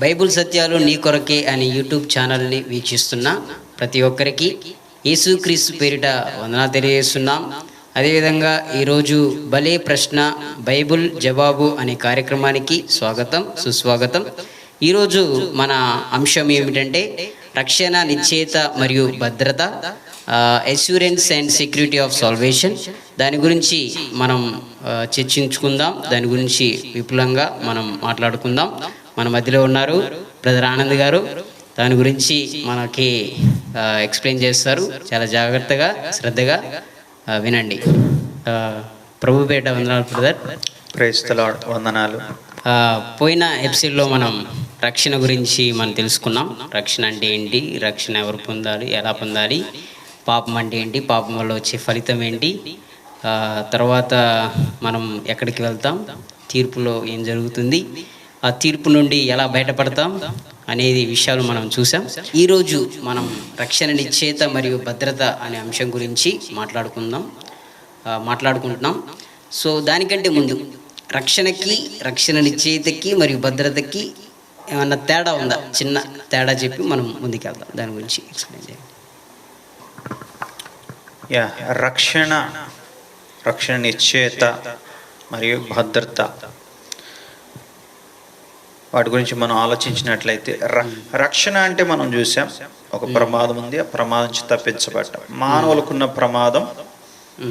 Bible సత్యాలు నీ కొరకే అనే యూట్యూబ్ ఛానల్ని వీక్షిస్తున్న ప్రతి ఒక్కరికి యేసుక్రీస్తు పేరిట వందనాలు తెలియజేస్తున్నాం. అదేవిధంగా ఈరోజు భలే ప్రశ్న బైబుల్ జవాబు అనే కార్యక్రమానికి స్వాగతం, సుస్వాగతం. ఈరోజు మన అంశం ఏమిటంటే రక్షణ, నిశ్చయత మరియు భద్రత, assurance and security of salvation. దాని గురించి మనం చర్చించుకుందాం. దాని గురించి విపులంగా మనం మాట్లాడుకుందాం. మన మధ్యలో ఉన్నారు బ్రదర్ ఆనంద్ గారు. దాని గురించి మనకి ఎక్స్ప్లెయిన్ చేస్తారు. చాలా జాగ్రత్తగా, శ్రద్ధగా వినండి. ప్రభుపేట వందనాలు బ్రదర్. Praise the lord. వందనాలు. పోయిన ఎపిసోడ్లో మనం రక్షణ గురించి మనం తెలుసుకున్నాం. రక్షణ అంటే ఏంటి, రక్షణ ఎవరు పొందాలి, ఎలా పొందాలి, పాపం అంటే ఏంటి, పాపం వల్ల వచ్చే ఫలితం ఏంటి, తర్వాత మనం ఎక్కడికి వెళ్తాం, తీర్పులో ఏం జరుగుతుంది, ఆ తీర్పు నుండి ఎలా బయటపడతాం అనేది విషయాలు మనం చూసాం. ఈరోజు మనం రక్షణ, నిశ్చయత మరియు భద్రత అనే అంశం గురించి మాట్లాడుకుంటున్నాం. సో దానికంటే ముందు రక్షణకి, రక్షణ నిశ్చయతకి మరియు భద్రతకి ఏమన్నా తేడా ఉందా? చిన్న తేడా చెప్పి మనం ముందుకెళ్దాం. దాని గురించి ఎక్స్ప్లెయిన్ చేయండి. రక్షణ, నిశ్చయత మరియు భద్రత, వాటి గురించి మనం ఆలోచించినట్లయితే రక్షణ అంటే మనం చూసాం, ఒక ప్రమాదం ఉంది, ఆ ప్రమాదం నుంచి తప్పించబడ్డాం. మానవులకున్న ప్రమాదం,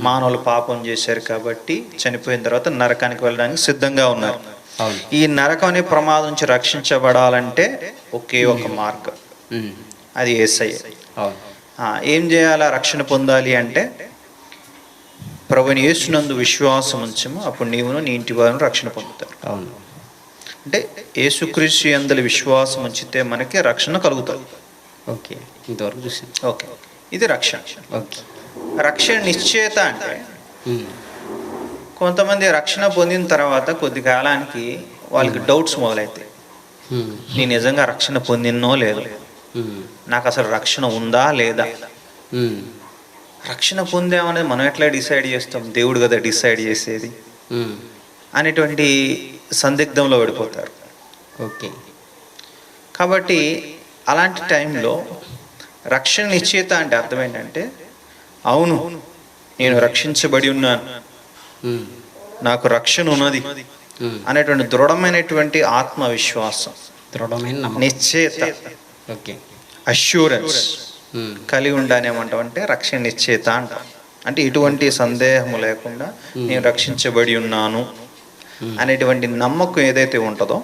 మానవులు పాపం చేశారు కాబట్టి చనిపోయిన తర్వాత నరకానికి వెళ్ళడానికి సిద్ధంగా ఉన్నారు. ఈ నరకం అనే ప్రమాదం నుంచి రక్షించబడాలంటే ఒకే ఒక మార్గం, అది యేసయ్య. ఏం చేయాలా? రక్షణ పొందాలి అంటే ప్రభువుని యేసునందు విశ్వాసం ఉంచము, అప్పుడు నీవును నీ ఇంటి వారు రక్షణ పొందుతారు. అంటే యేసుక్రీస్తు యందు విశ్వాసం ఉంచితే మనకి రక్షణ కలుగుతుంది. ఓకే, ఇంతవరకు చూసాం. ఓకే, ఇది రక్షణ. ఓకే, రక్షణ నిశ్చయత అంటే కొంతమంది రక్షణ పొందిన తర్వాత కొద్ది కాలానికి వాళ్ళకి డౌట్స్ మొదలవుతాయి. నేను నిజంగా రక్షణ పొందినో లేదు, నాకు అసలు రక్షణ ఉందా లేదా, రక్షణ పొందామనేది మనం ఎట్లా డిసైడ్ చేస్తాం, దేవుడు కదా డిసైడ్ చేసేది అనేటువంటి సందిగ్ధంలో పడిపోతారు. ఓకే, కాబట్టి అలాంటి టైంలో రక్షణ నిశ్చయత అంటే అర్థం ఏంటంటే, అవును నేను రక్షించబడి ఉన్నాను, నాకు రక్షణ ఉన్నది అనేటువంటి దృఢమైనటువంటి ఆత్మవిశ్వాసం, నిశ్చయత, అష్యూరెన్స్ కలిగి ఉండనేమంటామంటే రక్షణ నిశ్చయత అంటాం. అంటే ఎటువంటి సందేహము లేకుండా నేను రక్షించబడి ఉన్నాను అనేటువంటి నమ్మకం ఏదైతే ఉంటుందో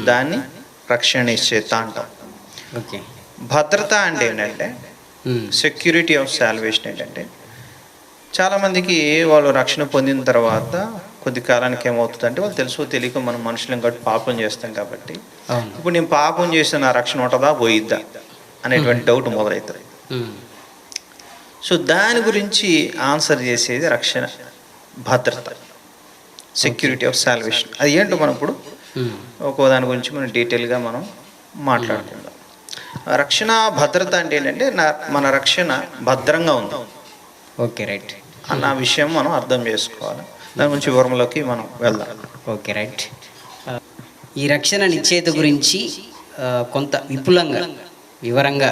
దాన్ని రక్షణ నిశ్చయత అంటాం. భద్రత అంటే ఏంటంటే సెక్యూరిటీ ఆఫ్ సాల్వేషన్. ఏంటంటే చాలామందికి వాళ్ళు రక్షణ పొందిన తర్వాత కొద్ది కాలానికి ఏమవుతుందంటే, వాళ్ళు తెలుసో తెలియక మనం మనుషులను కాబట్టి పాపం చేస్తాం కాబట్టి ఇప్పుడు నేను పాపం చేసిన నా రక్షణ ఉంటుందా పోయిద్దా అనేటువంటి డౌట్ మొదలవుతుంది. సో దాని గురించి ఆన్సర్ చేసేది రక్షణ, భద్రత, సెక్యూరిటీ ఆఫ్ సాల్వేషన్. అది ఏంటో మనం ఇప్పుడు ఒక్కో దాని గురించి మనం డీటెయిల్గా మనం మాట్లాడుకుందాం. రక్షణ, భద్రత అంటే ఏంటంటే మన రక్షణ భద్రంగా ఉంది, ఓకే రైట్ అన్న విషయం మనం అర్థం చేసుకోవాలి. దాని గురించి వివరంలోకి మనం వెళ్దాం. Okay right. ఈ రక్షణ నిశ్చయత గురించి కొంత వివరంగా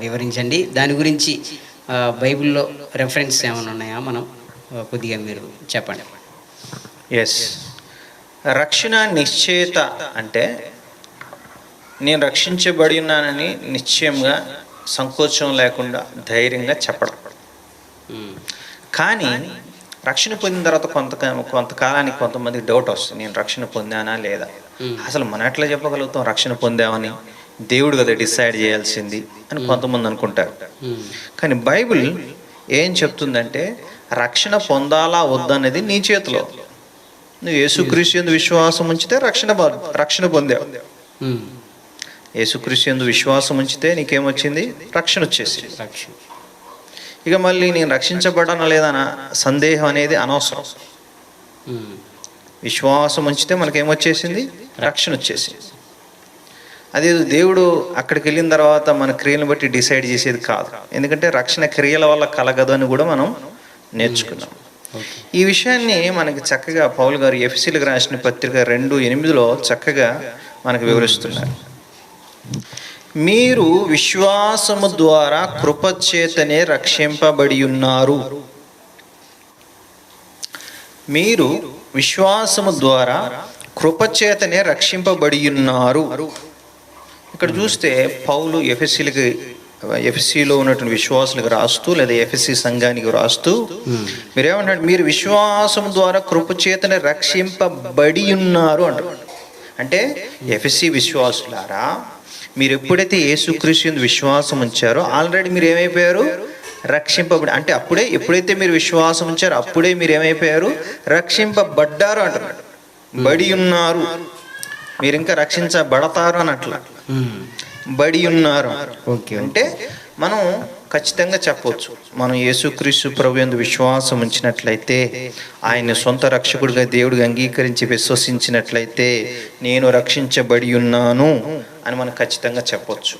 వివరించండి. దాని గురించి బైబిల్లో రెఫరెన్స్ ఏమైనా ఉన్నాయా? మనం కొద్దిగా మీరు చెప్పండి. ఎస్, రక్షణ నిశ్చయత అంటే నేను రక్షించబడి ఉన్నానని నిశ్చయంగా, సంకోచం లేకుండా ధైర్యంగా చెప్పడం. కానీ రక్షణ పొందిన తర్వాత కొంతకాలానికి కొంతమందికి డౌట్ వస్తుంది, నేను రక్షణ పొందానా లేదా. అసలు మనం ఎట్లా చెప్పగలుగుతాం రక్షణ పొందామని, దేవుడు కదా డిసైడ్ చేయాల్సింది అని కొంతమంది అనుకుంటారు. కానీ బైబిల్ ఏం చెప్తుందంటే రక్షణ పొందాలా వద్దనేది నీ చేతిలో. నువ్వు యేసుక్రీస్తు యందు విశ్వాసం ఉంచితే రక్షణ పొందావు. యేసుక్రీస్తు యందు విశ్వాసం ఉంచితే నీకేమొచ్చింది? రక్షణ వచ్చేసి. ఇక మళ్ళీ నేను రక్షించబడనా లేదన్న సందేహం అనేది అనవసరం. విశ్వాసం ఉంచితే మనకేమొచ్చేసింది? రక్షణ వచ్చేసింది. అదే దేవుడు అక్కడికి వెళ్ళిన తర్వాత మన క్రియలను బట్టి డిసైడ్ చేసేది కాదు. ఎందుకంటే రక్షణ క్రియల వల్ల కలగదు అని కూడా మనం నేర్చుకున్నాం. ఈ విషయాన్ని మనకి చక్కగా పౌలు గారు ఎఫెసీయులకు రాసిన పత్రిక 2:8 చక్కగా మనకు వివరిస్తున్నారు. మీరు విశ్వాసము ద్వారా కృపచేతనే రక్షింపబడి ఉన్నారు. మీరు విశ్వాసము ద్వారా కృపచేతనే రక్షింపబడి ఉన్నారు. ఇక్కడ చూస్తే పౌలు ఎఫెసీలో ఉన్నటువంటి విశ్వాసులకు రాస్తూ, లేదా ఎఫెసీ సంఘానికి రాస్తూ మీరేమంటారు? మీరు విశ్వాసం ద్వారా కృపచేతనే రక్షింపబడి ఉన్నారు అంటారు. అంటే ఎఫెసీ విశ్వాసులారా, మీరు ఎప్పుడైతే యేసుక్రీస్తు యందు విశ్వాసం ఉంచారో ఆల్రెడీ మీరు ఏమైపోయారు? రక్షింపబడి. అంటే అప్పుడే, ఎప్పుడైతే మీరు విశ్వాసం ఉంచారో అప్పుడే మీరు ఏమైపోయారు? రక్షింపబడ్డారు అంటున్నాడు. బడి ఉన్నారు, మీరు ఇంకా రక్షించబడతారు అని అట్లా బడి ఉన్నారు. అంటే మనం ఖచ్చితంగా చెప్పవచ్చు, మనం యేసుక్రీస్తు ప్రభు యందు విశ్వాసం ఉంచినట్లయితే, ఆయన సొంత రక్షకుడిగా దేవుడిగా అంగీకరించి విశ్వసించినట్లయితే నేను రక్షించబడి ఉన్నాను అని మనం ఖచ్చితంగా చెప్పొచ్చు.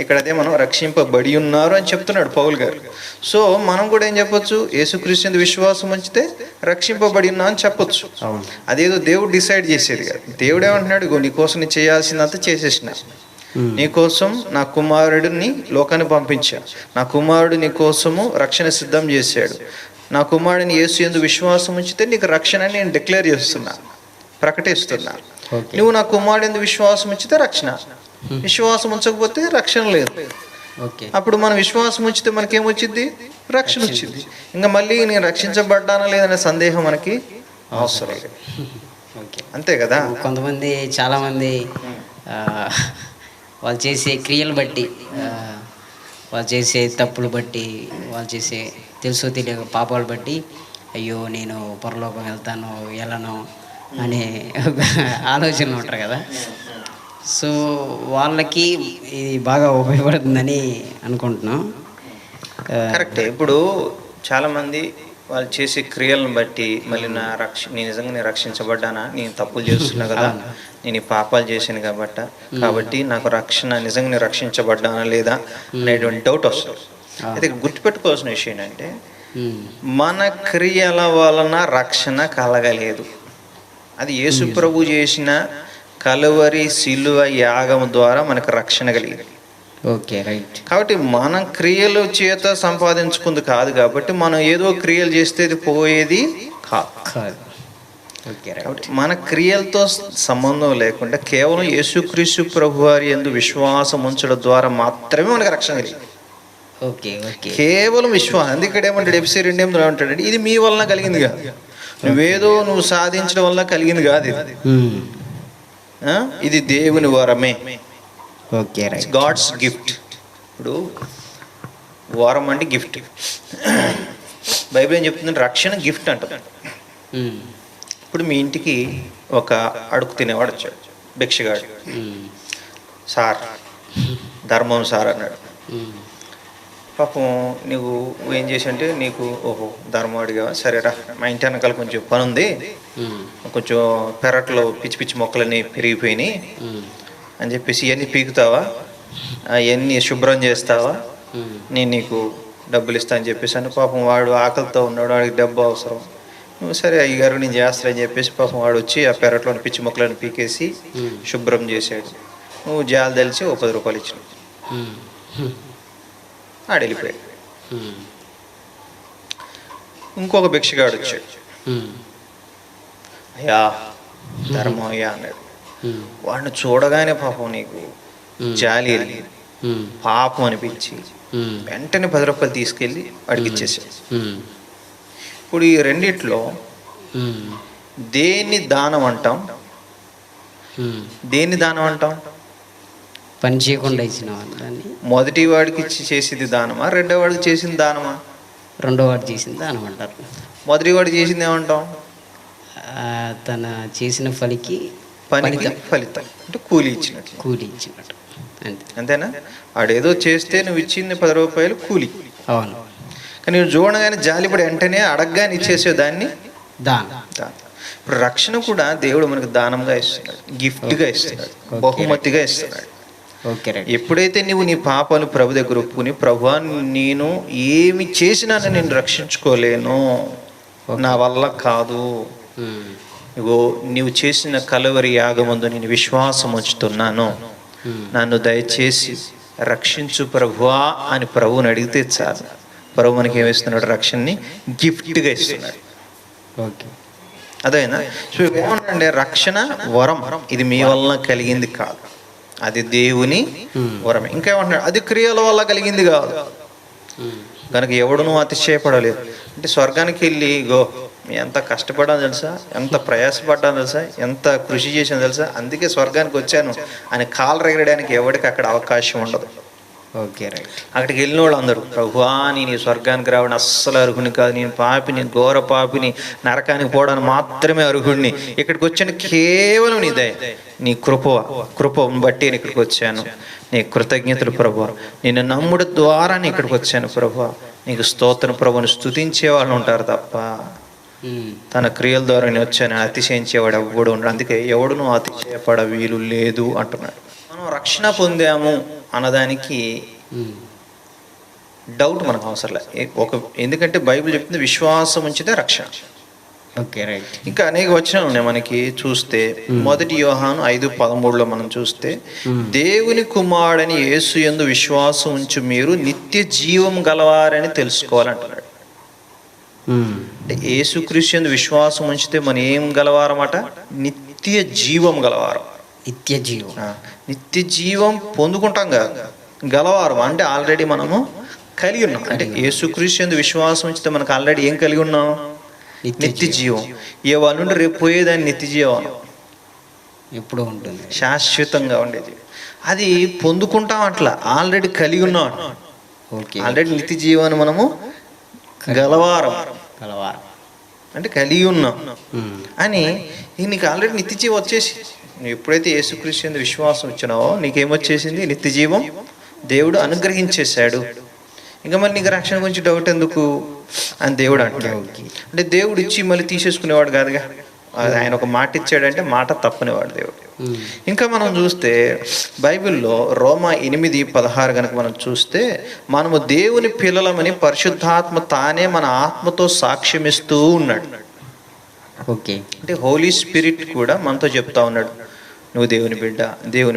ఇక్కడ అదే మనం రక్షింపబడి ఉన్నారు అని చెప్తున్నాడు పౌలు గారు. సో మనం కూడా ఏం చెప్పొచ్చు? యేసుక్రీస్తు యందు విశ్వాసం ఉంచితే రక్షింపబడి ఉన్నా అని చెప్పొచ్చు. అదేదో దేవుడు డిసైడ్ చేసేది కాదు. దేవుడు ఏమంటున్నాడు? నీ కోసం నేను చేయాల్సిందంతా చేసేసిన, నీకోసం నా కుమారుడిని లోకాన్ని పంపించా, నా కుమారుడు నీ కోసము రక్షణ సిద్ధం చేశాడు, నా కుమారుడిని యేసు యందు విశ్వాసం ఉంచితే నీకు రక్షణ అని నేను డిక్లేర్ చేస్తున్నా, ప్రకటిస్తున్నా. నువ్వు నా కుమారుడు యందు విశ్వాసం ఉంచితే రక్షణ, విశ్వాసం ఉంచకపోతే రక్షణ లేదు. అప్పుడు మనం విశ్వాసం ఉంచితే మనకేమొచ్చింది? రక్షణ వచ్చింది. ఇంకా మళ్ళీ నేను రక్షించబడ్డానా లేదనే సందేహం మనకి అవసరం లేదు. అంతే కదా. కొంతమంది, చాలామంది వాళ్ళు చేసే క్రియలు బట్టి, వాళ్ళు చేసే తప్పులు బట్టి, వాళ్ళు చేసే తెలుసో తెలియక పాపాలు బట్టి, అయ్యో నేను పరలోకం వెళ్తాను వెళ్ళను అనే ఆలోచనలు ఉంటారు కదా. సో వాళ్ళకి ఇది బాగా ఉపయోగపడుతుందని అనుకుంటున్నాం. కరెక్టే. ఇప్పుడు చాలామంది వాళ్ళు చేసే క్రియలను బట్టి మళ్ళీ నేను నిజంగా రక్షించబడ్డానా, నేను తప్పులు చేస్తున్నా కదా, నేను ఈ పాపాలు చేశాను కాబట్టి నాకు రక్షణ, నిజంగా నేను రక్షించబడ్డానా లేదా అనేటువంటి డౌట్ వస్తుంది. అయితే గుర్తుపెట్టుకోవాల్సిన విషయం ఏంటంటే, మన క్రియల వలన రక్షణ కలగలేదు. అది యేసు ప్రభు చేసిన కలువరి శిలువ యాగం ద్వారా మనకు రక్షణ కలిగింది. కాబట్టి మన క్రియల చేత సంపాదించుకుంది కాదు. కాబట్టి మనం ఏదో క్రియలు చేస్తే అది పోయేది కాదు. కాబట్టి మన క్రియలతో సంబంధం లేకుండా కేవలం యేసుక్రీస్తు ప్రభు వారి యందు విశ్వాసం ఉంచడం ద్వారా మాత్రమే మనకు రక్షణ కలిగింది. కేవలం విశ్వాసం. అందుకే ఏమంటాడు? ఎఫెసీ 2:8 అంటాడు, ఇది మీ వలన కలిగింది కాదు, నువ్వు సాధించడం వల్ల కలిగింది కాదు, ఇది దేవుని వరమే, గాడ్స్ గిఫ్ట్. ఇప్పుడు వరం అంటే గిఫ్ట్. బైబిల్ ఏం చెప్తుందంటే రక్షణ గిఫ్ట్ అంటుంది. ఇప్పుడు మీ ఇంటికి ఒక అడుగు తినేవాడు వచ్చాడు, భిక్షగాడు. సార్, ధర్మం సార్ అన్నాడు. పాపం నువ్వు ఏం చేసి అంటే, నీకు ఓహో ధర్మం అడిగా, సరేరా మా ఇంటి వెనకాల కొంచెం పని ఉంది, కొంచెం పెరట్లో పిచ్చి పిచ్చి మొక్కలన్నీ పెరిగిపోయినాయి అని చెప్పేసి ఇవన్నీ పీకుతావా, అవన్నీ శుభ్రం చేస్తావా, నేను నీకు డబ్బులు ఇస్తా అని చెప్పేసి అని. పాపం వాడు ఆకలితో ఉన్నాడు, వాడికి డబ్బు అవసరం. నువ్వు సరే అయ్యగారు నేను చేస్తానని చెప్పేసి పాపం వాడు వచ్చి ఆ పెరట్లోని పిచ్చి మొక్కలను పీకేసి శుభ్రం చేశాడు. నువ్వు జాలు తెలిసి ఓ 10 రూపాయలు ఇచ్చినావు, ఆడు వెళ్ళిపోయాడు. ఇంకొక భిక్షగాడు వచ్చాడు, అయ్యా ధర్మం అయ్యా అన్నాడు. వాడిని చూడగానే పాపం నీకు జాలి వెళ్ళి పాపం అనిపించి వెంటనే 10 రూపాయలు తీసుకెళ్ళి వాడికి ఇచ్చేసాడు. ఇప్పుడు ఈ రెండిట్లో దేన్ని దానం అంటాం? దేన్ని దానం అంటాం? పని చేయకుండా ఇచ్చిన మొదటి వాడికి ఇచ్చి చేసింది దానమా, రెండో వాడికి చేసింది దానమా? రెండో వాడు చేసింది దానం అంటారు. మొదటి వాడు చేసింది ఏమంటాం? తన చేసిన పనికి ఫలితం అంటే కూలి ఇచ్చినట్టు. అంతేనా? వాడేదో చేస్తే నువ్వు ఇచ్చింది 10 రూపాయలు కూలి. అవును. కానీ నువ్వు చూడగానే జాలిపడి వెంటనే అడగగానే ఇచ్చేసావు దాన్ని దానం. ఇప్పుడు రక్షణ కూడా దేవుడు మనకు దానంగా ఇస్తున్నాడు, గిఫ్ట్గా ఇస్తున్నాడు, బహుమతిగా ఇస్తున్నాడు. ఎప్పుడైతే నువ్వు నీ పాపాలు ప్రభు దగ్గర ఒప్పుకుని, ప్రభువా నేను ఏమి చేసినా నేను రక్షించుకోలేను, నా వల్ల కాదు, ఇగో నీవు చేసిన కలువరి యాగమందు నేను విశ్వాసం ఉంచుతున్నాను, నన్ను దయచేసి రక్షించు ప్రభువా అని ప్రభువుని అడిగితే చాలు. ప్రభు మనకి ఏమిస్తున్నాడు? రక్షణని గిఫ్ట్గా ఇస్తున్నాడు. ఓకే. అదేనా? సో ఏమన్నాడంటే రక్షణ వరం, ఇది మీ వలన కలిగింది కాదు, అది దేవుని వరం. ఇంకేమంటున్నాడు? అది క్రియల వల్ల కలిగింది కాదు, కనుక ఎవడునూ అతిశయపడలేదు. అంటే స్వర్గానికి వెళ్ళి ఎంత కష్టపడ్డాను తెలుసా, ఎంత ప్రయాసపడ్డాను తెలుసా, ఎంత కృషి చేసాను తెలుసా, అందుకే స్వర్గానికి వచ్చాను అని కాలు రగడడానికి ఎవరికి అక్కడ అవకాశం ఉండదు. Okay, right. అక్కడికి వెళ్ళిన వాళ్ళు అందరూ, ప్రభువా నేను ఈ స్వర్గానికి రావడం అస్సలు అర్హుని కాదు, నేను పాపిని, ఘోర పాపిని, నరకానికి పోవడానికి మాత్రమే అర్హుడిని, ఇక్కడికి వచ్చాను కేవలం నీ దయ, నీ కృపను బట్టి నేను ఇక్కడికి వచ్చాను, నీ కృతజ్ఞతలు ప్రభువా, నిన్ను నమ్ముడు ద్వారా నేను ఇక్కడికి వచ్చాను ప్రభువా, నీకు స్తోత్రం ప్రభువుని స్తుతించే వాళ్ళు ఉంటారు తప్ప తన క్రియల ద్వారా నేను వచ్చాను అతిశయించేవాడు ఎవడు ఉన్నాడు. అందుకే ఎవడును అతిశయపడ వీలు లేదు అంటున్నాడు. మనం రక్షణ పొందాము అన్నదానికి డౌట్ మనకు అవసరం లేదు. ఎందుకంటే బైబిల్ చెప్తుంది విశ్వాసం ఉంచితే రక్షణ. Okay, right. ఇంకా అనేక వచనాలు ఉన్నాయి మనకి చూస్తే. 1 యోహాను 5:13 మనం చూస్తే, దేవుని కుమారుడని యేసు యందు విశ్వాసం ఉంచు మీరు నిత్య జీవం గలవారని తెలుసుకోవాలంటున్నాడు. అంటే యేసుక్రీస్తు యందు విశ్వాసం ఉంచితే మనం ఏం గలవారమాట? నిత్య జీవం గలవారం. నిత్య జీవం పొందుకుంటాం కదా, గలవారం అంటే ఆల్రెడీ మనము కలిగి ఉన్నాం. అంటే యేసుక్రీస్తు యందు విశ్వాసం ఉంచితే మనకు ఆల్రెడీ ఏం కలిగి ఉన్నాం? నిత్య జీవం. ఏ వాళ్ళ నుండి రేపు పోయేదాన్ని నిత్య జీవం ఎప్పుడు ఉంటుంది, శాశ్వతంగా ఉండేది. అది పొందుకుంటాం, అట్లా ఆల్రెడీ కలిగి ఉన్నాం. ఆల్రెడీ నిత్య జీవాన్ని మనము గలవారం అంటే కలిగి ఉన్నాం అని. నీకు ఆల్రెడీ నిత్య జీవం వచ్చేసి, నువ్వు ఎప్పుడైతే యేసుక్రీస్తు యందు విశ్వాసం వచ్చినావో నీకేమొచ్చేసింది? నిత్య జీవం దేవుడు అనుగ్రహించేశాడు. ఇంకా మళ్ళీ నీకు రక్షణ గురించి డౌట్ ఎందుకు అని దేవుడు అంటాడు. అంటే దేవుడు ఇచ్చి మళ్ళీ తీసేసుకునేవాడు కాదుగా, ఆయన ఒక మాట ఇచ్చాడంటే మాట తప్పనివాడు దేవుడు. ఇంకా మనం చూస్తే బైబిల్లో రోమా 8:16 కనుక మనం చూస్తే, మనము దేవుని పిల్లలమని పరిశుద్ధాత్మ తానే మన ఆత్మతో సాక్ష్యమిస్తూ ఉన్నాడు. ఓకే. అంటే హోలీ స్పిరిట్ కూడా మనతో చెప్తా ఉన్నాడు, నువ్వు దేవుని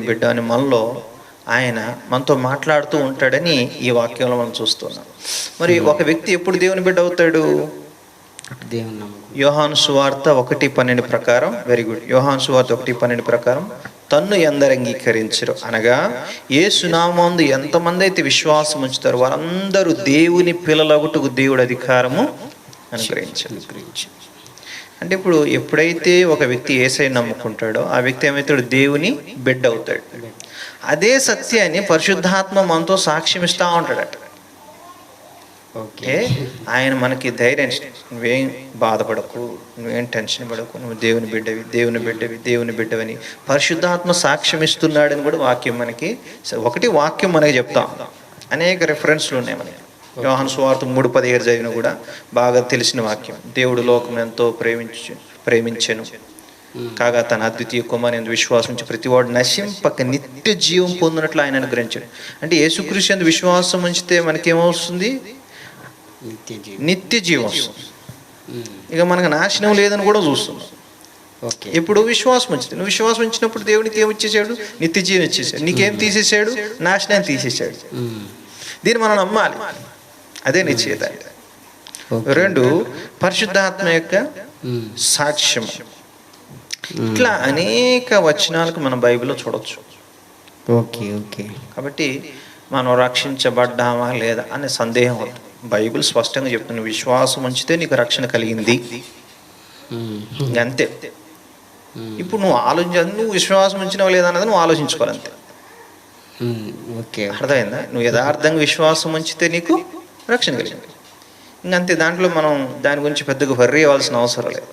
బిడ్డ అని మనలో ఆయన మనతో మాట్లాడుతూ ఉంటాడని ఈ వాక్యంలో మనం చూస్తున్నాం. మరి ఒక వ్యక్తి ఎప్పుడు దేవుని బిడ్డ అవుతాడు? యోహాను సువార్త 1:12 ప్రకారం, వెరీ గుడ్, యోహాను సువార్త 1:12 ప్రకారం, తన్ను ఎందరు అంగీకరించరు అనగా యేసు నామమునందు ఎంతమంది అయితే విశ్వాసం ఉంచుతారో వారందరూ దేవుని పిల్లలగుటకు దేవుడు అధికారము అనుగ్రహించారు. అంటే ఇప్పుడు ఎప్పుడైతే ఒక వ్యక్తి యేసయ్యను నమ్ముకుంటాడో ఆ వ్యక్తి ఏమవుతాడు? దేవుని బిడ్డ అవుతాడు. అదే సత్యాన్ని పరిశుద్ధాత్మ మనతో సాక్ష్యం ఇస్తూ ఉంటాడట. ఓకే, ఆయన మనకి ధైర్యం, నువ్వేం బాధపడకు, నువ్వేం టెన్షన్ పడకు, నువ్వు దేవుని బిడ్డవని పరిశుద్ధాత్మ సాక్ష్యం ఇస్తున్నాడని కూడా వాక్యం మనకి వాక్యం మనకి చెప్తాం. అనేక రెఫరెన్స్లు ఉన్నాయి మనకి. యోహాను సువార్త 3:17 చదివిన కూడా బాగా తెలిసిన వాక్యం. దేవుడు లోకం ఎంతో ప్రేమించెను కాగా తన అద్వితీయ కుమారుని విశ్వాసం ఉంచి ప్రతివాడు నశింపక నిత్య జీవం పొందినట్లు ఆయన అనుగ్రహించాడు. అంటే యేసుక్రీస్తు యందు విశ్వాసం ఉంచితే మనకేమవుతుంది? నిత్య జీవం. ఇక మనకు నాశనం లేదని కూడా చూస్తున్నాం. ఇప్పుడు విశ్వాసం ఉంచితే, నువ్వు విశ్వాసం ఉంచినప్పుడు దేవునికి ఏమి ఇచ్చేసాడు? నిత్య జీవం ఇచ్చేసాడు. నీకేం తీసేసాడు? నాశనాన్ని తీసేసాడు. దీన్ని మనం నమ్మాలి. అదే నిశ్చయత. 2 పరిశుద్ధాత్మ యొక్క సాక్ష్యం. ఇట్లా అనేక వచనాలకు మనం బైబిల్లో చూడవచ్చు. కాబట్టి మనం రక్షించబడ్డామా లేదా అనే సందేహం వద్దు. బైబిల్ స్పష్టంగా చెప్తుంది, విశ్వాసం ఉంచితే నీకు రక్షణ కలిగింది, అంతే. ఇప్పుడు నువ్వు నువ్వు విశ్వాసం ఉంచినావు లేదా అన్నది నువ్వు ఆలోచించుకోవాలి, అంతే. అర్థమైందా? నువ్వు యథార్థంగా విశ్వాసం ఉంచితే నీకు రక్షణ కలిగింది, ఇంకంతే. దాంట్లో మనం దాని గురించి పెద్దగా వర్రీ అవ్వాల్సిన అవసరం లేదు.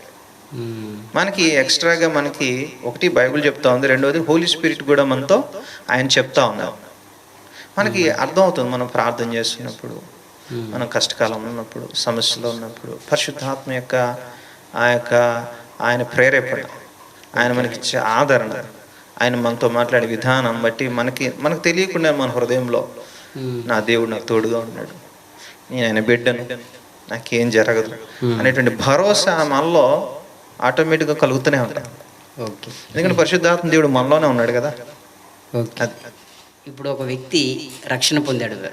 మనకి ఎక్స్ట్రాగా మనకి ఒకటి బైబిల్ చెప్తా ఉంది, రెండవది హోలీ స్పిరిట్ కూడా మనతో ఆయన చెప్తా ఉన్నారు. మనకి అర్థమవుతుంది, మనం ప్రార్థన చేస్తున్నప్పుడు, మనం కష్టకాలంలో ఉన్నప్పుడు, సమస్యలో ఉన్నప్పుడు పరిశుద్ధాత్మ యొక్క ఆయన ప్రేరేపణ, ఆయన మనకిచ్చే ఆదరణ, ఆయన మనతో మాట్లాడే విధానం బట్టి మనకు తెలియకుండా మన హృదయంలో నా దేవుడు నాకు తోడుగా ఉన్నాడు, నేను ఆయన బిడ్డను, నాకేం జరగదు అనేటువంటి భరోసా మనలో ఆటోమేటిక్గా కలుగుతూనే ఉంటాం. ఎందుకంటే పరిశుద్ధాత్మ దేవుడు మనలోనే ఉన్నాడు కదా. ఓకే. అది ఇప్పుడు ఒక వ్యక్తి రక్షణ పొందాడు కదా.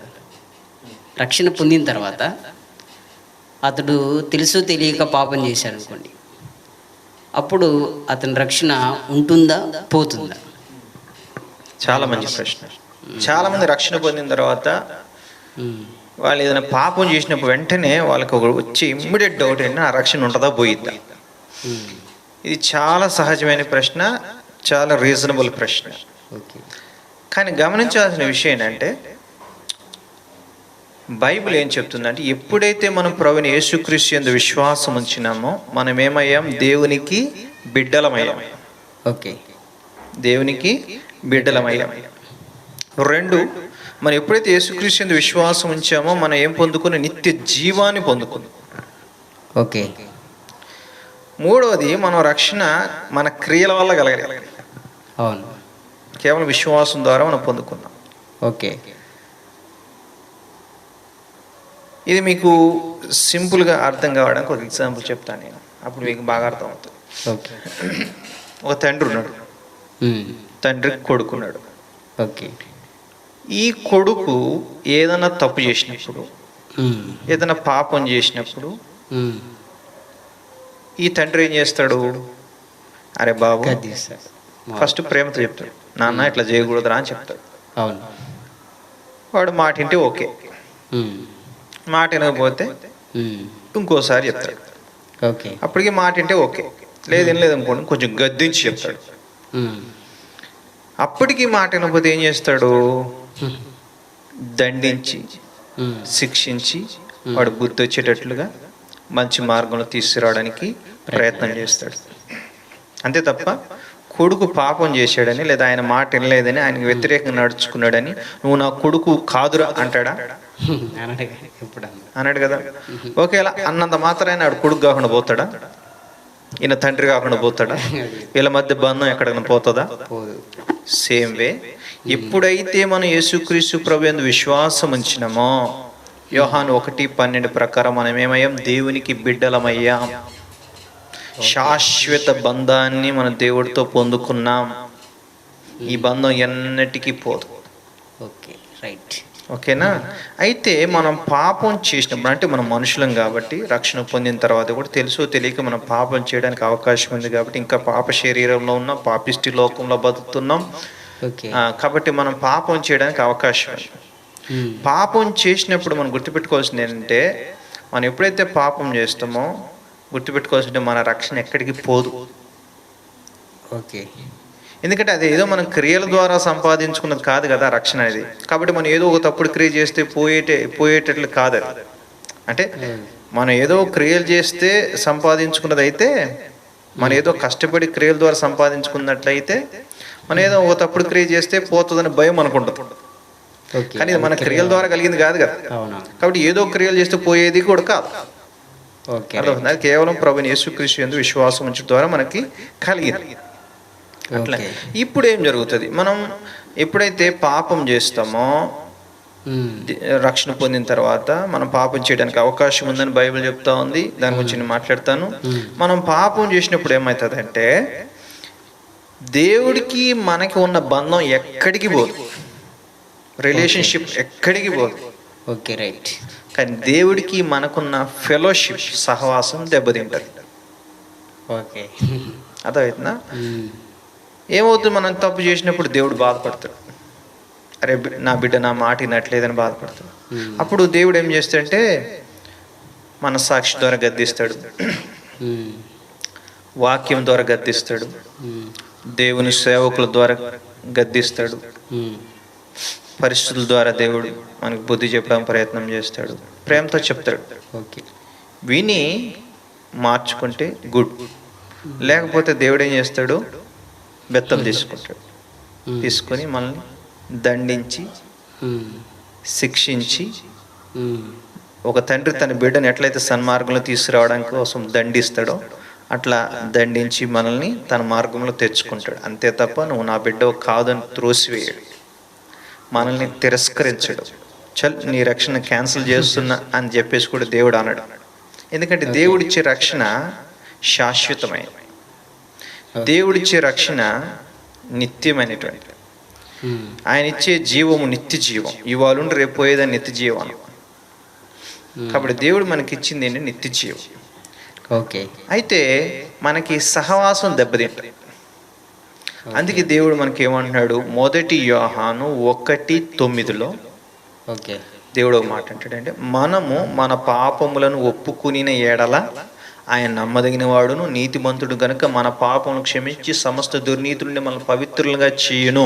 రక్షణ పొందిన తర్వాత అతడు తెలుసో తెలియక పాపం చేశాడు అనుకోండి, అప్పుడు అతని రక్షణ ఉంటుందా పోతుందా? చాలా మంచి ప్రశ్న. చాలా మంది రక్షణ పొందిన తర్వాత ఉమ్, వాళ్ళు ఏదైనా పాపం చేసినప్పుడు వెంటనే వాళ్ళకి ఒక వచ్చి ఇమ్మీడియట్ డౌట్ ఏంటి, ఆ రక్షణ ఉంటుందా పోయిద్దా? ఉమ్, ఇది చాలా సహజమైన ప్రశ్న, చాలా రీజనబుల్ ప్రశ్న. ఓకే. కానీ గమనించాల్సిన విషయం ఏంటంటే బైబిల్ ఏం చెప్తుందంటే ఎప్పుడైతే మనం ప్రభువైన యేసుక్రీస్తు యందు విశ్వాసం ఉంచినామో మనం ఏమయ్యాం? దేవునికి బిడ్డలమయ్యాం. ఓకే. దేవునికి బిడ్డలమయ్యాం. రెండు, మనం ఎప్పుడైతే యేసుక్రీస్తు యందు విశ్వాసం ఉంచామో మనం ఏం పొందుకుని? నిత్య జీవాన్ని పొందుకున్నాం. ఓకే. మూడవది, మనం రక్షణ మన క్రియల వల్ల కలగలేదు, అవును. కేవలం విశ్వాసం ద్వారా మనం పొందుకున్నాం. ఓకే. ఇది మీకు సింపుల్గా అర్థం కావడానికి ఒక ఎగ్జాంపుల్ చెప్తాను నేను, అప్పుడు మీకు బాగా అర్థం అవుతుంది. ఓకే. ఒక తండ్రి ఉన్నాడు, ఉమ్, తండ్రికి కొడుకున్నాడు. ఓకే. ఈ కొడుకు ఏదైనా తప్పు చేసినప్పుడు, ఉమ్, ఏదైనా పాపం చేసినప్పుడు ఉమ్, ఈ తండ్రి ఏం చేస్తాడు? అరే బాబు, గద్దిస్తాడు. ఫస్ట్ ప్రేమతో చెప్తాడు, నాన్న ఇట్లా చేయకూడదురా అని చెప్తాడు. అవును. వాడు మాట వింటే ఓకే, ఉమ్, మాట వినకపోతే ఉమ్, ఇంకోసారి చెప్తాడు. ఓకే. అప్పటికి మాట వింటే ఓకే, లేదు అనుకోండి కొంచెం గద్దించి చెప్తాడు. ఉమ్, అప్పటికి మాట వినకపోతే ఏం చేస్తాడు? దండించి ఉమ్, శిక్షించి వాడు బుద్ధి వచ్చేటట్లుగా మంచి మార్గంలో తీసుకురావడానికి ప్రయత్నం చేస్తాడు. అంతే తప్ప కొడుకు పాపం చేశాడని లేదా ఆయన మాట వినలేదని ఆయనకు వ్యతిరేకంగా నడుచుకున్నాడని నువ్వు నా కొడుకు కాదురా అంటాడా? అనడు ఎప్పుడు అన్నాడు. అన్నాడు కదా. ఒకేలా అన్నంత మాత్రాన్ని ఆడు కొడుకు కాకుండా పోతాడా? ఈయన తండ్రి కాకుండా పోతాడా? వీళ్ళ మధ్య బంధం ఎక్కడికైనా పోతుందా? పోదు. సేమ్ వే, ఎప్పుడైతే మనం యేసుక్రీస్తు ప్రభు యందు విశ్వాసం ఉంచినామో యోహాను 1:12 ప్రకారం మనం ఏమయ్యాం? దేవునికి బిడ్డలమయ్యాం. శాశ్వత బంధాన్ని మనం దేవుడితో పొందుకున్నాం. ఈ బంధం ఎన్నటికీ పోదు. Okay, right. ఓకేనా? అయితే మనం పాపం చేసినప్పుడు, అంటే మనం మనుషులం కాబట్టి రక్షణ పొందిన తర్వాత కూడా తెలుసో తెలియక మనం పాపం చేయడానికి అవకాశం ఉంది కాబట్టి ఇంకా పాప శరీరంలో ఉన్నాం, పాపిష్టి లోకంలో బతుకుతున్నాం. ఓకే. కాబట్టి మనం పాపం చేయడానికి అవకాశం ఉంది. ఉమ్, పాపం చేసినప్పుడు మనం గుర్తుపెట్టుకోవాల్సింది ఏంటంటే మనం ఎప్పుడైతే పాపం చేస్తామో గుర్తుపెట్టుకోవాల్సింటే మన రక్షణ ఎక్కడికి పోదు. ఓకే. ఎందుకంటే అది ఏదో మనం క్రియల ద్వారా సంపాదించుకున్నది కాదు కదా రక్షణ అనేది. కాబట్టి మనం ఏదో ఒక తప్పుడు క్రియ చేస్తే పోయేటట్లు కాదు అది. అంటే మనం ఏదో క్రియలు చేస్తే సంపాదించుకున్నది అయితే, మనం ఏదో కష్టపడి క్రియల ద్వారా సంపాదించుకున్నట్లయితే, మనం ఏదో ఒక తప్పుడు క్రియ చేస్తే పోతుందని భయం అనుకుంటుంది. ఓకే. కానీ ఇది మన క్రియల ద్వారా కలిగింది కాదు కదా. అవునా? కాబట్టి ఏదో క్రియలు చేస్తే పోయేది కూడా కాదు. ఓకే. అర్థమవుతుంది. అది కేవలం ప్రభువైన యేసుక్రీస్తు యందు విశ్వాసం ఉంచడం ద్వారా మనకి కలిగింది. అట్లా ఓకే. ఇప్పుడు ఏం జరుగుతుంది? మనం ఎప్పుడైతే పాపం చేస్తామో ఉమ్, రక్షణ పొందిన తర్వాత మనం పాపం చేయడానికి అవకాశం ఉందని బైబిల్ చెప్తా ఉంది. దాని గురించి నేను మాట్లాడతాను. మనం పాపం చేసినప్పుడు ఏమవుతుందంటే దేవుడికి మనకి ఉన్న బంధం ఎక్కడికి పోదు, రిలేషన్షిప్ ఎక్కడికి పోదు. Okay, right. కానీ దేవుడికి మనకున్న ఫెలోషిప్, సహవాసం దెబ్బతింటది. ఓకే. అర్థమవుతుందా? ఉమ్, ఏమవుతుంది? మనం తప్పు చేసినప్పుడు దేవుడు బాధపడతాడు. అరే నా బిడ్డ నా మాట వినట్లేదని బాధపడతాడు. అప్పుడు దేవుడు ఏం చేస్తాడంటే మన సాక్షి ద్వారా గద్దిస్తాడు, ఉమ్, వాక్యం ద్వారా గద్దిస్తాడు, ఉమ్, దేవుని సేవకుల ద్వారా గద్దిస్తాడు, ఉమ్, పరిస్థితుల ద్వారా దేవుడు మనకు బుద్ధి చెప్పడానికి ప్రయత్నం చేస్తాడు, ప్రేమతో చెప్తాడు. ఓకే. విని మార్చుకుంటే గుడ్, లేకపోతే దేవుడు ఏం చేస్తాడు? బెత్తం తీసుకుంటాడు. తీసుకొని మనల్ని దండించి ఉమ్, శిక్షించి, ఉమ్, ఒక తండ్రి తన బిడ్డను ఎట్లయితే సన్మార్గంలో తీసుకురావడానికి కోసం దండిస్తాడో అట్లా దండించి మనల్ని తన మార్గంలో తెచ్చుకుంటాడు. అంతే తప్ప నువ్వు నా బిడ్డ కాదని త్రోసివేయడు, మనల్ని తిరస్కరించడు. చల్ నీ రక్షణ క్యాన్సిల్ చేస్తున్నా అని చెప్పేసి కూడా దేవుడు అన్నాడు. ఎందుకంటే దేవుడిచ్చే రక్షణ శాశ్వతమైనది, దేవుడిచ్చే రక్షణ నిత్యమైనటువంటి. ఆయన ఇచ్చే జీవము నిత్య జీవం. ఇవాళ రేపు పోయేదని నిత్య జీవం. కాబట్టి దేవుడు మనకి ఇచ్చింది ఏంటి? నిత్య జీవం. ఓకే. అయితే మనకి సహవాసం దెబ్బతింటుంది. అందుకే దేవుడు మనకి ఏమంటున్నాడు? 1 యోహాను 1:9 ఓకే. దేవుడు ఒక మాట అంటాడంటే, మనము మన పాపములను ఒప్పుకునిన ఎడల ఆయన నమ్మదగిన వాడును నీతిమంతుడు గనుక మన పాపమును క్షమించి సమస్త దుర్నీతి నుండి మనల్ని పవిత్రులుగా చేయును.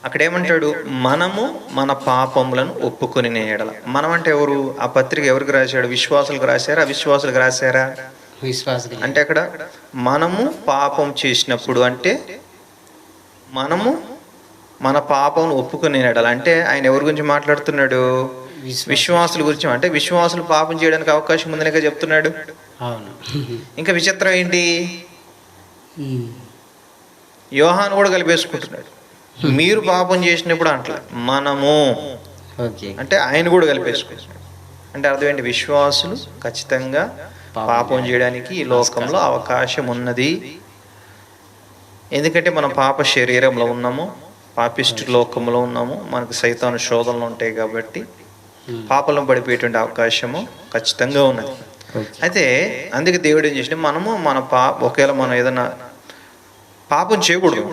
అక్కడ ఏమంటాడు? మనము మన పాపములను ఒప్పుకునిన ఎడల. మనం అంటే ఎవరు? ఆ పత్రిక ఎవరికి రాశాడు? విశ్వాసులకు రాశారా, అవిశ్వాసులకు రాశారా? విశ్వాసం. అంటే అక్కడ మనము పాపం చేసినప్పుడు అంటే మనము మన పాపం ఒప్పుకునే ఎడల అంటే ఆయన ఎవరి గురించి మాట్లాడుతున్నాడు? విశ్వాసుల గురించి. అంటే విశ్వాసులు పాపం చేయడానికి అవకాశం ఉందనే చెప్తున్నాడు. అవును. ఇంకా విచిత్రం ఏంటి? యోహాను కూడా కలిపేసుకుంటున్నాడు. మీరు పాపం చేసినప్పుడు అంటలే, మనము అంటే ఆయన కూడా కలిపేసుకుంటున్నాడు. అంటే అర్థం ఏంటి? విశ్వాసులు ఖచ్చితంగా పాపం చేయడానికి ఈ లోకంలో అవకాశం ఉన్నది. ఎందుకంటే మనం పాప శరీరంలో ఉన్నాము, పాపిష్టి లోకంలో ఉన్నాము, మనకు సైతాను శోధనలు ఉంటాయి. కాబట్టి పాపలను పడిపోయేటువంటి అవకాశము ఖచ్చితంగా ఉన్నది. అయితే అందుకే దేవుడు ఏం చేసిన, మనము మన ఒకవేళ మనం ఏదైనా పాపం చేయకూడదు,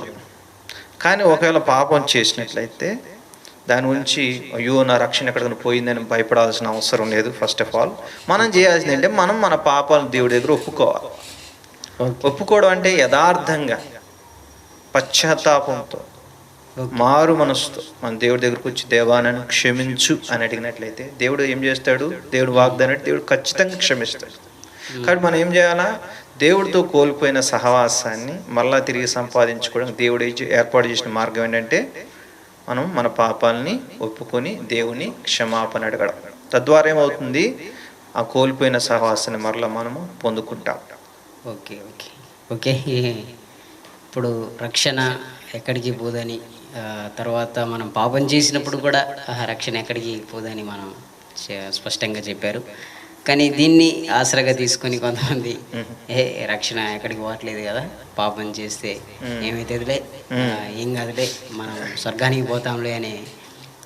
కానీ ఒకవేళ పాపం చేసినట్లయితే దాని గురించి అయ్యో నా రక్షణ ఎక్కడికైనా పోయిందని భయపడాల్సిన అవసరం లేదు. ఫస్ట్ ఆఫ్ ఆల్ మనం చేయాల్సింది అంటే మనం మన పాపాలను దేవుడి దగ్గర ఒప్పుకోవాలి. ఒప్పుకోవడం అంటే యథార్థంగా పశ్చాత్తాపంతో మారు మనసుతో మన దేవుడి దగ్గరకు వచ్చి దేవా నన్ను క్షమించు అని అడిగినట్లయితే దేవుడు ఏం చేస్తాడు? దేవుడు వాగ్దానం, దేవుడు ఖచ్చితంగా క్షమిస్తాడు. కాబట్టి మనం ఏం చేయాలా? దేవుడితో కోల్పోయిన సహవాసాన్ని మళ్ళా తిరిగి సంపాదించుకోవడానికి దేవుడు ఏర్పాటు చేసిన మార్గం ఏంటంటే మనం మన పాపాలని ఒప్పుకొని దేవుని క్షమాపణ అడగడం. తద్వారా ఏమవుతుంది? ఆ కోల్పోయిన సహవాసాన్ని మరలా మనము పొందుకుంటాం. ఓకే. ఓకే. ఓకే. ఇప్పుడు రక్షణ ఎక్కడికి పోదని, తర్వాత మనం పాపం చేసినప్పుడు కూడా రక్షణ ఎక్కడికి పోదని మనం స్పష్టంగా చెప్పారు. కానీ దీన్ని ఆసరాగా తీసుకొని కొంతమంది రక్షణ ఎక్కడికి పోవట్లేదు కదా, పాపం చేస్తే ఏమైతుందిలే, ఏం కాదులే, మనం స్వర్గానికి పోతాంలే అనే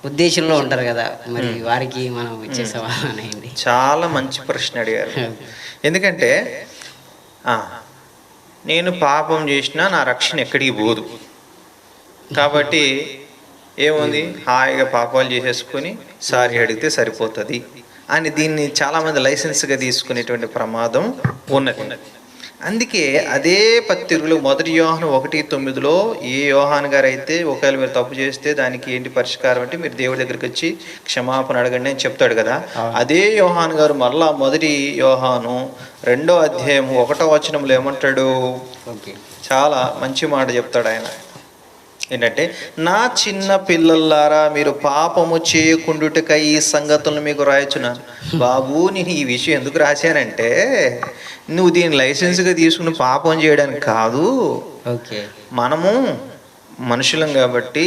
ఉద్దేశంలో ఉంటారు కదా. మరి వారికి మనం ఇచ్చే సమాధానం ఏంటి? చాలా మంచి ప్రశ్న అడిగారు. ఎందుకంటే నేను పాపం చేసినా నా రక్షణ ఎక్కడికి పోదు, కాబట్టి ఏముంది, హాయిగా పాపాలు చేసేసుకొని సారీ అడిగితే సరిపోతుంది అని దీన్ని చాలామంది లైసెన్స్గా తీసుకునేటువంటి ప్రమాదం ఉన్నది. అందుకే అదే పత్రికలో 1 యోహాను 1:9 ఏ యోహాన్ గారు అయితే ఒకవేళ మీరు తప్పు చేస్తే దానికి ఏంటి పరిష్కారం అంటే మీరు దేవుడి దగ్గరికి వచ్చి క్షమాపణ అడగండి అని చెప్తాడు కదా. అదే యోహాన్ గారు మళ్ళా 1 యోహాను 2వ అధ్యాయం 1వ వచనంలో ఏమంటాడు? చాలా మంచి మాట చెప్తాడు ఆయన. ఏంటంటే, నా చిన్న పిల్లలారా మీరు పాపము చేయకుండుటకై ఈ సంగతులను మీకు రాయచున్నాను. బాబు నేను ఈ విషయం ఎందుకు రాశానంటే నువ్వు దీన్ని లైసెన్స్గా తీసుకుని పాపం చేయడానికి కాదు. మనము మనుషులం కాబట్టి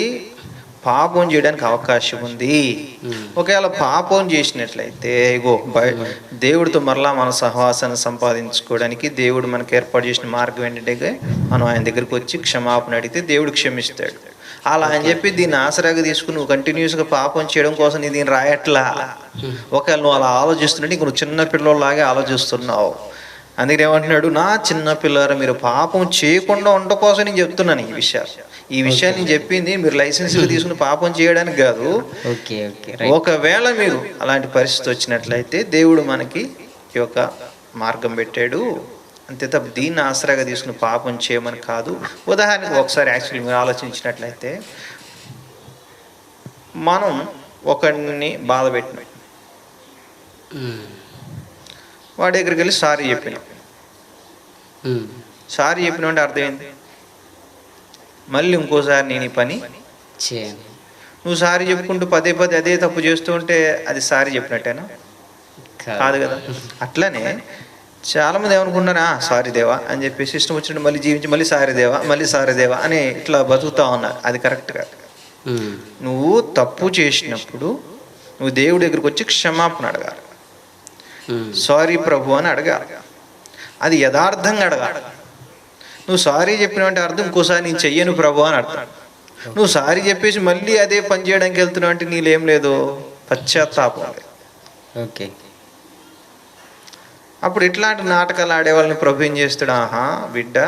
పాపం చేయడానికి అవకాశం ఉంది. ఒకవేళ పాపం చేసినట్లయితే ఇగో దేవుడితో మరలా మన సహవాసాన్ని సంపాదించుకోవడానికి దేవుడు మనకు ఏర్పాటు చేసిన మార్గం ఏంటంటే మనం ఆయన దగ్గరికి వచ్చి క్షమాపణ అడిగితే దేవుడు క్షమిస్తాడు. అలా అని చెప్పి దీన్ని ఆసరాగా తీసుకుని నువ్వు కంటిన్యూస్గా పాపం చేయడం కోసం నీ దీన్ని రాయట్లా. ఒకవేళ నువ్వు అలా ఆలోచిస్తుంటే ఇంక నువ్వు చిన్న పిల్లలాగే ఆలోచిస్తున్నావు. అందుకని ఏమంటున్నాడు? నా చిన్న పిల్లలు మీరు పాపం చేయకుండా ఉండడం కోసం నేను చెప్తున్నాను ఈ విషయాన్ని నేను చెప్పింది మీరు లైసెన్స్గా తీసుకుని పాపం చేయడానికి కాదు. ఒకవేళ మీరు అలాంటి పరిస్థితి వచ్చినట్లయితే దేవుడు మనకి ఈ యొక్క మార్గం పెట్టాడు అంతే తప్ప దీన్ని ఆసరాగా తీసుకుని పాపం చేయమని కాదు. ఉదాహరణకు ఒకసారి యాక్చువల్లీ మీరు ఆలోచించినట్లయితే మనం ఒకరిని బాధ పెట్టినాం, వాడి దగ్గరికి వెళ్ళి సారీ చెప్పినాం. సారీ చెప్పినామంటే అర్థం ఏంటి? మళ్ళీ ఇంకోసారి నేను ఈ పని చేయను. నువ్వు సారీ చెప్పుకుంటూ పదే అదే తప్పు చేస్తూ ఉంటే అది సారీ చెప్పినట్టేనా? కాదు కదా. అట్లనే చాలామంది ఏమనుకున్నారా, సారీ దేవా అని చెప్పేసి ఇష్టం వచ్చినట్టు మళ్ళీ జీవించి మళ్ళీ సారీ దేవా అని ఇట్లా బతుకుతా ఉన్నారు. అది కరెక్ట్ కాదు. నువ్వు తప్పు చేసినప్పుడు నువ్వు దేవుడి దగ్గరికి వచ్చి క్షమాపణ అడగాలి. సారీ ప్రభు అని అడగాలి. అది యథార్థంగా అడగాలి. నువ్వు సారీ చెప్పినటువంటి అర్థం ఇంకోసారి నేను చెయ్యను ప్రభు అని అర్థం. నువ్వు సారీ చెప్పేసి మళ్ళీ అదే పని చేయడానికి వెళ్తున్నావు అంటే నీళ్ళేం లేదు, పశ్చాత్తాపం లేదు. ఓకే. అప్పుడు ఇట్లాంటి నాటకాలు ఆడే వాళ్ళని ప్రభు ఏం చేస్తాడు, ఆహా బిడ్డ,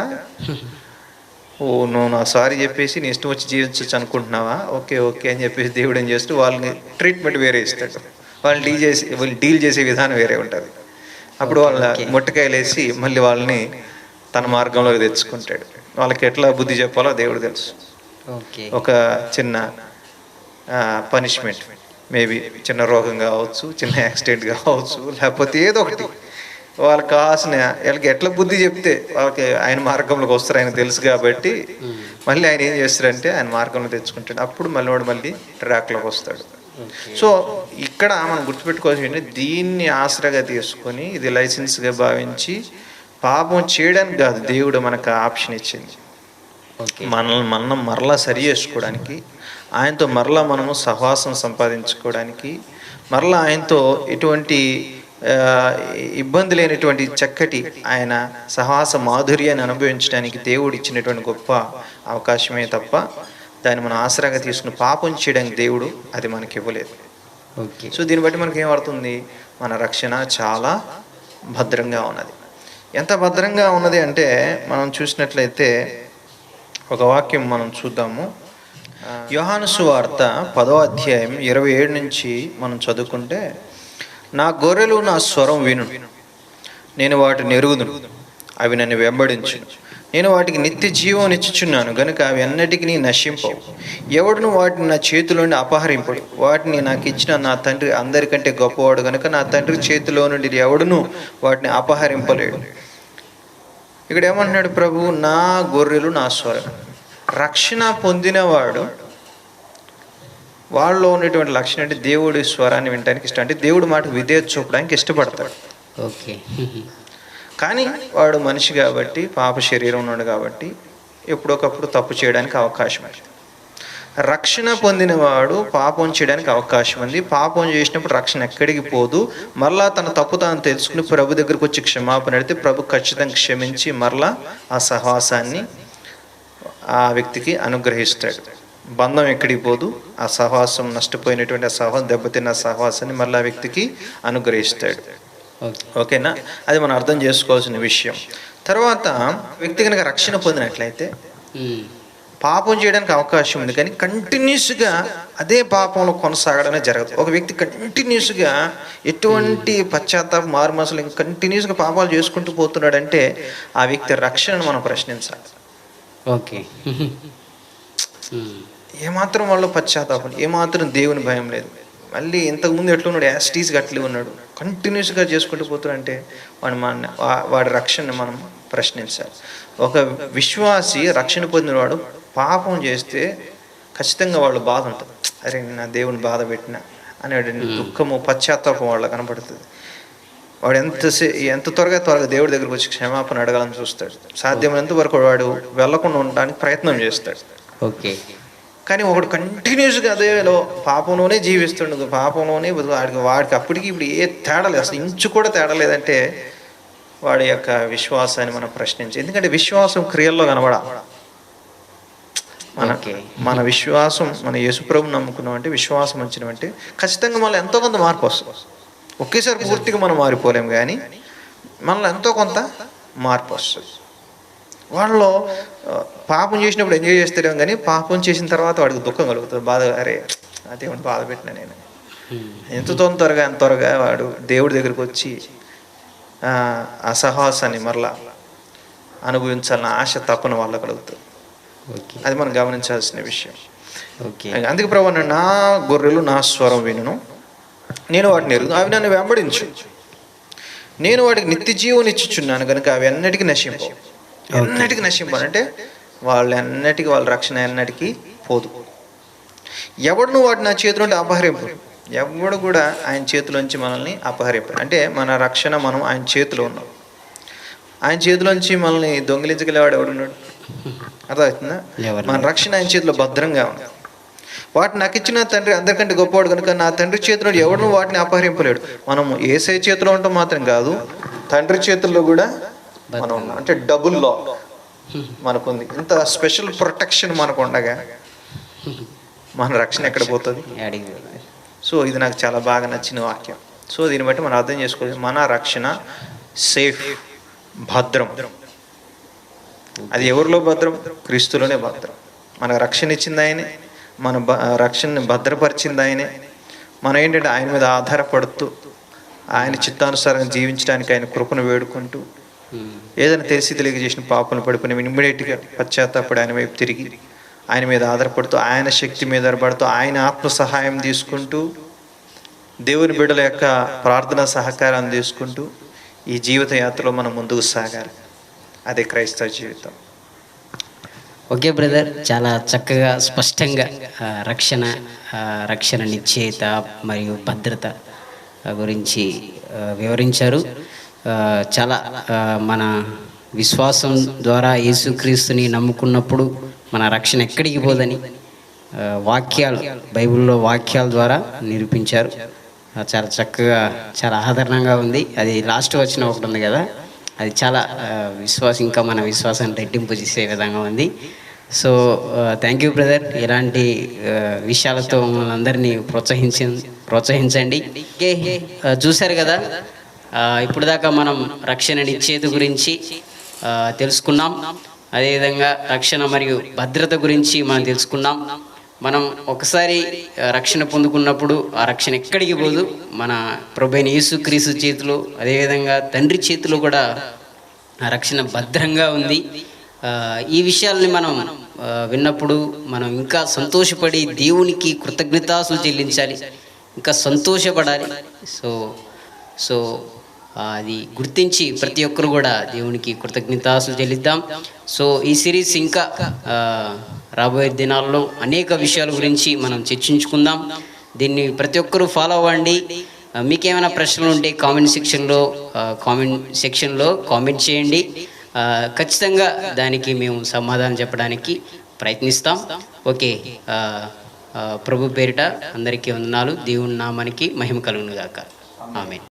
ఓ నువ్వు నా సారీ చెప్పేసి నీ ఇష్టం వచ్చి జీవించవచ్చు అనుకుంటున్నావా, ఓకే ఓకే అని చెప్పేసి దేవుడు ఏం చేస్తూ వాళ్ళని ట్రీట్మెంట్ వేరే ఇస్తాడు. వాళ్ళు డీల్ చేసే విధానం వేరే ఉంటుంది. అప్పుడు వాళ్ళ ముట్టకాయలు వేసి మళ్ళీ వాళ్ళని తన మార్గంలోకి తెచ్చుకుంటాడు. వాళ్ళకి ఎట్లా బుద్ధి చెప్పాలో దేవుడు తెలుసు. ఒక చిన్న పనిష్మెంట్, మేబీ చిన్న రోగం కావచ్చు, చిన్న యాక్సిడెంట్ కావచ్చు, లేకపోతే ఏదో ఒకటి వాళ్ళకి కావాల్సిన, వీళ్ళకి ఎట్లా బుద్ధి చెప్తే వాళ్ళకి ఆయన మార్గంలోకి వస్తారు ఆయన తెలుసు కాబట్టి మళ్ళీ ఆయన ఏం చేస్తాడంటే ఆయన మార్గంలో తెచ్చుకుంటాడు. అప్పుడు మళ్ళీ ట్రాక్లోకి వస్తాడు. సో ఇక్కడ మనం గుర్తుపెట్టుకోవాల్సి ఏంటంటే దీన్ని ఆసరాగా తీసుకొని ఇది లైసెన్స్గా భావించి పాపం చేయడానికి కాదు దేవుడు మనకు ఆప్షన్ ఇచ్చింది. మనం మరలా సరి చేసుకోవడానికి, ఆయనతో మరలా మనము సహవాసం సంపాదించుకోవడానికి, మరలా ఆయనతో ఎటువంటి ఇబ్బంది లేనటువంటి చక్కటి ఆయన సహవాస మాధుర్యాన్ని అనుభవించడానికి దేవుడు ఇచ్చినటువంటి గొప్ప అవకాశమే తప్ప దాన్ని మనం ఆసరాగా తీసుకుని పాపం చేయడానికి దేవుడు అది మనకి ఇవ్వలేదు. సో దీన్ని బట్టి మనకి ఏమవుతుంది, మన రక్షణ చాలా భద్రంగా ఉన్నది. ఎంత భద్రంగా ఉన్నది అంటే మనం చూసినట్లయితే ఒక వాక్యం మనం చూద్దాము. యోహాను సువార్త 10వ అధ్యాయం 27 నుంచి మనం చదువుకుంటే, నా గొర్రెలు నా స్వరం విను, నేను వాటిని ఎరుగుదును, అవి నన్ను వెంబడించును, నేను వాటికి నిత్య జీవం ఇచ్చుచున్నాను గనుక అవి అన్నిటికీ నశింపవు, ఎవడును వాటిని నా చేతిలోని అపహరింపడు, వాటిని నాకు ఇచ్చిన నా తండ్రి అందరికంటే గొప్పవాడు గనుక నా తండ్రి చేతిలో నుండి ఎవడును వాటిని అపహరింపలేడు. ఇక్కడ ఏమంటున్నాడు ప్రభు, నా గొర్రెలు నా స్వరం. రక్షణ పొందినవాడు వాళ్ళలో ఉన్నటువంటి లక్షణం అంటే దేవుడి స్వరాన్ని వినడానికి ఇష్టం, అంటే దేవుడి మాట విధేయత చూపడానికి ఇష్టపడతాడు. ఓకే. కానీ వాడు మనిషి కాబట్టి, పాప శరీరం ఉన్నాడు కాబట్టి ఎప్పుడొకప్పుడు తప్పు చేయడానికి అవకాశం ఉంది. రక్షణ పొందినవాడు పాపం చేయడానికి అవకాశం ఉంది. పాపం చేసినప్పుడు రక్షణ ఎక్కడికి పోదు. మరలా తన తప్పు తాను తెలుసుకుని ప్రభు దగ్గరకు వచ్చి క్షమాపణ అడిగితే ప్రభు ఖచ్చితంగా క్షమించి మరలా ఆ సహవాసాన్ని ఆ వ్యక్తికి అనుగ్రహిస్తాడు. బంధం ఎక్కడికి పోదు. ఆ సహవాసం నష్టపోయినటువంటి ఆ సహవాసం, దెబ్బతిన్న సహవాసాన్ని మళ్ళీ ఆ వ్యక్తికి అనుగ్రహిస్తాడు. ఓకేనా? అది మనం అర్థం చేసుకోవాల్సిన విషయం. తర్వాత వ్యక్తి కనుక రక్షణ పొందినట్లయితే పాపం చేయడానికి అవకాశం ఉంది, కానీ కంటిన్యూస్గా అదే పాపంలో కొనసాగడమే జరగదు. ఒక వ్యక్తి కంటిన్యూస్గా ఎటువంటి పశ్చాత్తాప మారుమనసులు కంటిన్యూస్గా పాపాలు చేసుకుంటూ పోతున్నాడంటే ఆ వ్యక్తి రక్షణను మనం ప్రశ్నించాలి. ఓకే. ఏమాత్రం వాళ్ళు పశ్చాత్తాపం, ఏమాత్రం దేవుని భయం లేదు. మళ్ళీ ఇంతకుముందు ఎట్లున్నాడు, యాస్టీస్గా అట్లే ఉన్నాడు, కంటిన్యూస్గా చేసుకుంటూ పోతాడంటే వాడి రక్షణను మనం ప్రశ్నించాలి. ఒక విశ్వాసి రక్షణ పొందినవాడు పాపం చేస్తే ఖచ్చితంగా వాళ్ళు బాధ ఉంటుంది. అరే నా దేవుని బాధ పెట్టిన అనే దుఃఖము, పశ్చాత్తాపం వాళ్ళ కనపడుతుంది. వాడు ఎంత త్వరగా దేవుడి దగ్గరకు వచ్చి క్షమాపణ అడగాలని చూస్తాడు. సాధ్యమైనంత వరకు వాడు వెళ్లకుండా ఉండడానికి ప్రయత్నం చేస్తాడు. ఓకే. కానీ ఒకడు కంటిన్యూస్గా అదేలో పాపంలోనే జీవిస్తుండదు, పాపంలోనే వాడికి అప్పటికి ఇప్పుడు ఏ తేడా లేదు, అసలు ఇంచు కూడా తేడా లేదంటే వాడి యొక్క విశ్వాసాన్ని మనం ప్రశ్నించాలి. ఎందుకంటే విశ్వాసం క్రియల్లో కనబడాలి. మన విశ్వాసం, మన యేసుప్రభుని నమ్ముకున్నాం అంటే, విశ్వాసం వచ్చినామంటే ఖచ్చితంగా మళ్ళీ ఎంతో కొంత మార్పు వస్తుంది. ఒకేసారి పూర్తిగా మనం మారిపోలేము, కానీ మనలో ఎంతో కొంత మార్పు వస్తుంది. వాళ్ళలో పాపం చేసినప్పుడు ఎంజాయ్ చేస్తారేమో, కానీ పాపం చేసిన తర్వాత వాడికి దుఃఖం కలుగుతుంది, బాధ. అరే అదేమని బాధ పెట్టినా నేను. ఎంత త్వరగా వాడు దేవుడి దగ్గరికి వచ్చి ఆ సహవాసాన్ని మరలా అనుభవించాలన్న ఆశ తప్పని వాళ్ళ కలుగుతుంది. అది మనం గమనించాల్సిన విషయం. అందుకే ప్రభు అన్నాడు, నా గొర్రెలు నా స్వరం వినును, నేను వాటిని ఎరుగు, అవి నన్ను వెంబడించు, నేను వాటికి నిత్య జీవం ఇచ్చుచున్నాను కనుక అవి ఎన్నటికీ నశింపవు. ఎన్నటికీ నశింపను అంటే వాళ్ళ రక్షణ ఎన్నటికీ పోదు. ఎవడును వాటిని నా చేతిలో నుండి అపహరింపు, ఎవడు కూడా ఆయన చేతిలోంచి మనల్ని అపహరింపు. అంటే మన రక్షణ మనం ఆయన చేతిలో ఉన్నాం. ఆయన చేతిలోంచి మనల్ని దొంగిలించగలేవాడు ఎవడున్నాడు? అర్థమవుతుందా? మన రక్షణ ఆయన చేతిలో భద్రంగా ఉంది. వాటిని నాకు ఇచ్చిన తండ్రి అందరికంటే గొప్పవాడు కనుక నా తండ్రి చేతిలో ఎవడు వాటిని అపహరింపలేడు. మనము యేసయ్య చేతిలో ఉంటాం మాత్రం కాదు, తండ్రి చేతుల్లో కూడా మనం ఉన్నాం. అంటే డబుల్ లా మనకుంది. ఇంత స్పెషల్ ప్రొటెక్షన్ మనకు ఉండగా మన రక్షణ ఎక్కడ పోతుంది? యాడికి సో ఇది నాకు చాలా బాగా నచ్చిన వాక్యం. సో దీన్ని బట్టి మనం అర్థం చేసుకోవాలి, మన రక్షణ సేఫ్, భద్రం. అది ఎవరిలో భద్రం? క్రీస్తులోనే భద్రం. మనకు రక్షణ ఇచ్చింది ఆయనే, మన రక్షణని భద్రపరిచింది ఆయనే. మనం ఏంటంటే ఆయన మీద ఆధారపడుతూ ఆయన చిత్తానుసారంగా జీవించడానికి ఆయన కృపను వేడుకుంటూ, ఏదైనా తెలిసి తెలియక చేసిన పాపను పడిపోయిన ఇమ్మీడియట్గా పశ్చాత్తాపడి ఆయన వైపు తిరిగి ఆయన మీద ఆధారపడుతూ, ఆయన శక్తి మీద ఆధారపడుతూ, ఆయన ఆత్మ సహాయం తీసుకుంటూ, దేవుని బిడ్డల యొక్క ప్రార్థనా సహకారాన్ని తీసుకుంటూ ఈ జీవిత యాత్రలో మనం ముందుకు సాగాలి. అదే క్రైస్తవ జీవితం. ఓకే బ్రదర్, చాలా చక్కగా స్పష్టంగా రక్షణ నిశ్చయిత మరియు భద్రత గురించి వివరించారు. చాలా మన విశ్వాసం ద్వారా యేసుక్రీస్తుని నమ్ముకున్నప్పుడు మన రక్షణ ఎక్కడికి పోదని వాక్యాలు, బైబిల్లో వాక్యాల ద్వారా నిరూపించారు. చాలా చక్కగా, చాలా ఆదరణంగా ఉంది. అది లాస్ట్ వచ్చిన ఒకటి ఉంది కదా, అది చాలా ఇంకా మన విశ్వాసాన్ని రెట్టింపు చేసే విధంగా ఉంది. So thank you brother. ఇలాంటి విషయాలతో మమ్మల్ని అందరినీ ప్రోత్సహించండి. ఓకే, చూశారు కదా, ఇప్పుడు దాకా మనం రక్షణ నిశ్చయిత గురించి తెలుసుకున్నాం. అదేవిధంగా రక్షణ మరియు భద్రత గురించి మనం తెలుసుకున్నాం. మనం ఒకసారి రక్షణ పొందుకున్నప్పుడు ఆ రక్షణ ఎక్కడికి పోదు, మన ప్రభువైన యేసుక్రీస్తు చేతిలో, అదేవిధంగా తండ్రి చేతిలో కూడా ఆ రక్షణ భద్రంగా ఉంది. ఈ విషయాల్ని మనం విన్నప్పుడు మనం ఇంకా సంతోషపడి దేవునికి కృతజ్ఞతాస్తులు చెల్లించాలి, ఇంకా సంతోషపడాలి. సో అది గుర్తించి ప్రతి ఒక్కరు కూడా దేవునికి కృతజ్ఞతాస్తులు చెల్లిద్దాం. సో ఈ సిరీస్ ఇంకా రాబోయే దినాల్లో అనేక విషయాల గురించి మనం చర్చించుకుందాం. దీన్ని ప్రతి ఒక్కరూ ఫాలో అవ్వండి. మీకేమైనా ప్రశ్నలు ఉంటే కామెంట్ సెక్షన్లో కామెంట్ చేయండి. ఖచ్చితంగా దానికి మేము సమాధానం చెప్పడానికి ప్రయత్నిస్తాం. ఓకే, ప్రభు పేరిట అందరికీ వందనాలు. దేవుని నామానికి మహిమ కలుగును గాక. ఆమేన్.